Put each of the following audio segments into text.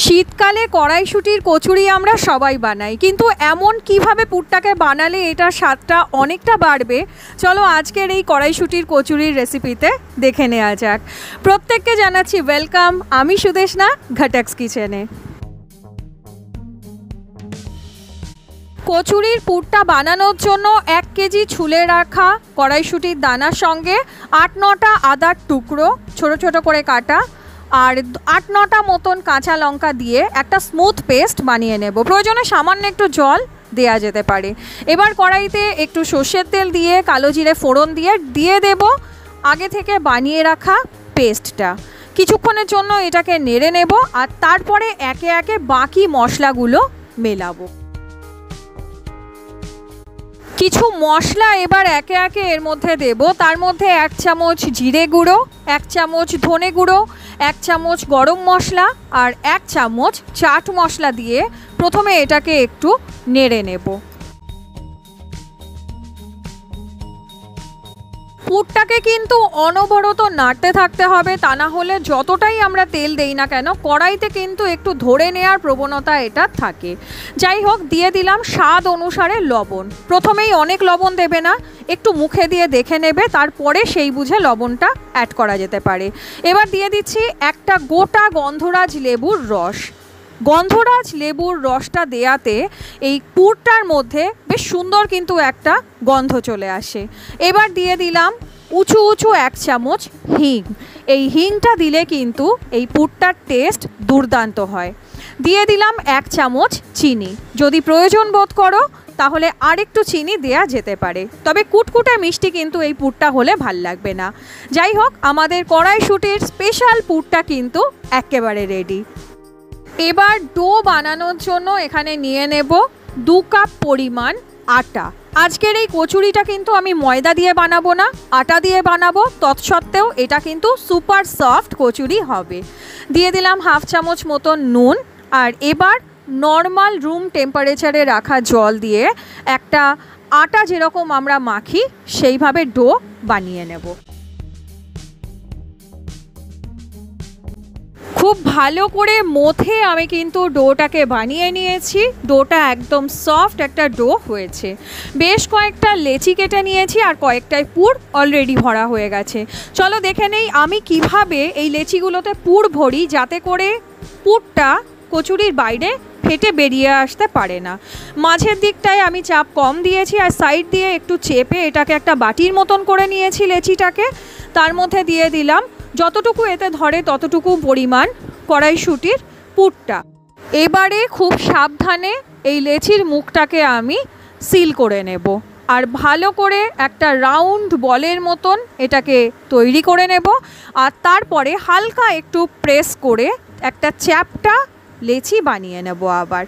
শীতকালে কড়াইশুঁটির কচুরি আমরা সবাই বানাই, কিন্তু এমন কিভাবে পুরটাকে বানালে এটার স্বাদটা অনেকটা বাড়বে, চলো আজকের এই কড়াইশুঁটির কচুরির রেসিপিতে দেখে নেওয়া যাক। প্রত্যেককে জানাচ্ছি ওয়েলকাম, আমি সুদেশনা ঘাটাক্স কিচেনে। কচুরির পুরটা বানানোর জন্য 1 কেজি ছুলে রাখা কড়াইশুঁটির দানার সঙ্গে 8-9টা আদার টুকরো ছোট ছোট করে কাটা আর 8-9টা মতন কাঁচা লঙ্কা দিয়ে একটা স্মুথ পেস্ট বানিয়ে নেব। প্রয়োজনে সামান্য একটু জল দেয়া যেতে পারে। এবার কড়াইতে একটু সর্ষের তেল দিয়ে কালো জিরে ফোড়ন দিয়ে দেব আগে থেকে বানিয়ে রাখা পেস্টটা। কিছুক্ষণের জন্য এটাকে নেড়ে নেব আর তারপরে একে একে বাকি মশলাগুলো মেলাবো। কিছু মশলা এবার একে একে এর মধ্যে দেব। তার মধ্যে 1 চামচ জিরে গুঁড়ো, 1 চামচ ধনে গুঁড়ো, 1 চামচ গরম মশলা আর 1 চামচ চাট মশলা দিয়ে প্রথমে এটাকে একটু নেড়ে নেব। পুরটাকে কিন্তু অনবরত নাড়তে থাকতে হবে, তা না হলে যতটাই আমরা তেল দেই না কেন কড়াইতে কিন্তু একটু ধরে নেওয়ার প্রবণতা এটা থাকে। যাই হোক, দিয়ে দিলাম স্বাদ অনুসারে লবণ। প্রথমেই অনেক লবণ দেবে না, একটু মুখে দিয়ে দেখে নেবে, তারপরে সেই বুঝে লবণটা অ্যাড করা যেতে পারে। এবার দিয়ে দিচ্ছি একটা গোটা গন্ধরাজ লেবুর রস। গন্ধরাজ লেবুর রসটা দেয়াতে এই পুরটার মধ্যে বেশ সুন্দর কিন্তু একটা গন্ধ চলে আসে। এবার দিয়ে দিলাম উঁচু 1 চামচ হিং। এই হিংটা দিলে কিন্তু এই পুরটার টেস্ট দুর্দান্ত হয়। দিয়ে দিলাম 1 চামচ চিনি। যদি প্রয়োজন বোধ করো তাহলে আরেকটু চিনি দেয়া যেতে পারে, তবে কুটকুটে মিষ্টি কিন্তু এই পুরটা হলে ভাল লাগবে না। যাই হোক, আমাদের কড়াইশুঁটির স্পেশাল পুরটা কিন্তু একেবারে রেডি। এবার ডো বানানোর জন্য এখানে নিয়ে নেব 2 কাপ পরিমাণ আটা। আজকের এই কচুরিটা কিন্তু আমি ময়দা দিয়ে বানাবো না, আটা দিয়ে বানাবো। তৎসত্ত্বেও এটা কিন্তু সুপার সফট কচুরি হবে। দিয়ে দিলাম 1/2 চামচ মতো নুন আর এবার নর্মাল রুম টেম্পারেচারে রাখা জল দিয়ে একটা আটা যেরকম আমরা মাখি সেইভাবে ডো বানিয়ে নেব। খুব ভালো করে মথে আমি কিন্তু ডোটাকে বানিয়ে নিয়েছি। ডোটা একদম সফট একটা ডো হয়েছে। বেশ কয়েকটা লেচি কেটে নিয়েছি আর কয়েকটায় পুর অলরেডি ভরা হয়ে গেছে। চলো দেখে নেই আমি কিভাবে এই লেচিগুলোতে পুর ভরি, যাতে করে পুরটা কচুরির বাইরে ফেটে বেরিয়ে আসতে পারে না। মাঝের দিকটায় আমি চাপ কম দিয়েছি আর সাইড দিয়ে একটু চেপে এটাকে একটা বাটির মতন করে নিয়েছি লেচিটাকে। তার মধ্যে দিয়ে দিলাম যতটুকু এতে ধরে ততটুকু পরিমাণ কড়াইশুঁটির পুরটা। এবারে খুব সাবধানে এই লেচির মুখটাকে আমি সিল করে নেব আর ভালো করে একটা রাউন্ড বলের মতন এটাকে তৈরি করে নেব। আর তারপরে হালকা একটু প্রেস করে একটা চ্যাপটা লেচি বানিয়ে নেব আবার।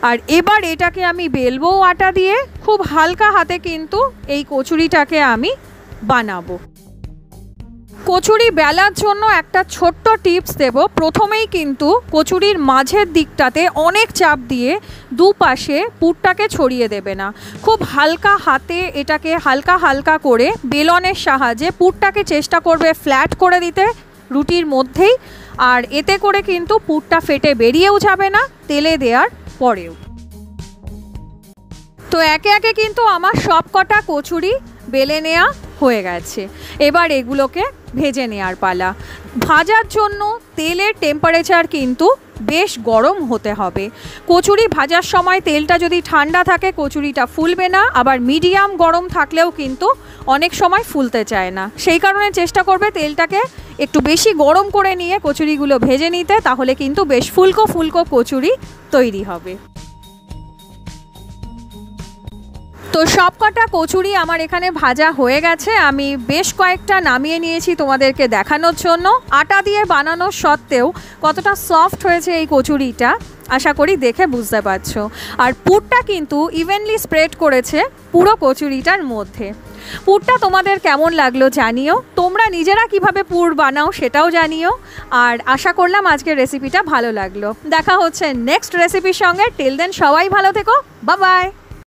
আর এবার এটাকে আমি বেলবো আটা দিয়ে। খুব হালকা হাতে কিন্তু এই কচুরিটাকে আমি বানাবো। কচুরি বেলার জন্য একটা ছোট্ট টিপস দেব। প্রথমেই কিন্তু কচুরির মাঝের দিকটাতে অনেক চাপ দিয়ে দুপাশে পুরটাকে ছড়িয়ে দেবে না। খুব হালকা হাতে এটাকে হালকা হালকা করে বেলনের সাহায্যে পুরটাকে চেষ্টা করবে ফ্ল্যাট করে দিতে রুটির মধ্যেই। আর এতে করে কিন্তু পুরটা ফেটে বেরিয়েও যাবে না তেলে দেওয়ার পরেও। তো একে একে কিন্তু আমার সব কটা কচুরি বেলে নেওয়া হয়ে গেছে। এবার এগুলোকে ভেজে নেওয়ার পালা। ভাজার জন্য তেলের টেম্পারেচার কিন্তু বেশ গরম হতে হবে। কচুরি ভাজার সময় তেলটা যদি ঠান্ডা থাকে কচুরিটা ফুলবে না, আবার মিডিয়াম গরম থাকলেও কিন্তু অনেক সময় ফুলতে চায় না। সেই কারণে চেষ্টা করবে তেলটাকে একটু বেশি গরম করে নিয়ে কচুরিগুলো ভেজে নিতে, তাহলে কিন্তু বেশ ফুলকো ফুলকো কচুরি তৈরি হবে। তো সব কটা কচুরি আমার এখানে ভাজা হয়ে গেছে। আমি বেশ কয়েকটা নামিয়ে নিয়েছি তোমাদেরকে দেখানোর জন্য। আটা দিয়ে বানানোর সত্ত্বেও কতটা সফট হয়েছে এই কচুরিটা আশা করি দেখে বুঝতে পারছো। আর পুরটা কিন্তু ইভেনলি স্প্রেড করেছে পুরো কচুরিটার মধ্যে। পুরটা তোমাদের কেমন লাগলো জানিও। তোমরা নিজেরা কিভাবে পুর বানাও সেটাও জানিও। আর আশা করলাম আজকের রেসিপিটা ভালো লাগলো। দেখা হচ্ছে নেক্সট রেসিপির সঙ্গে। টিল দেন সবাই ভালো থেকো। Bye bye.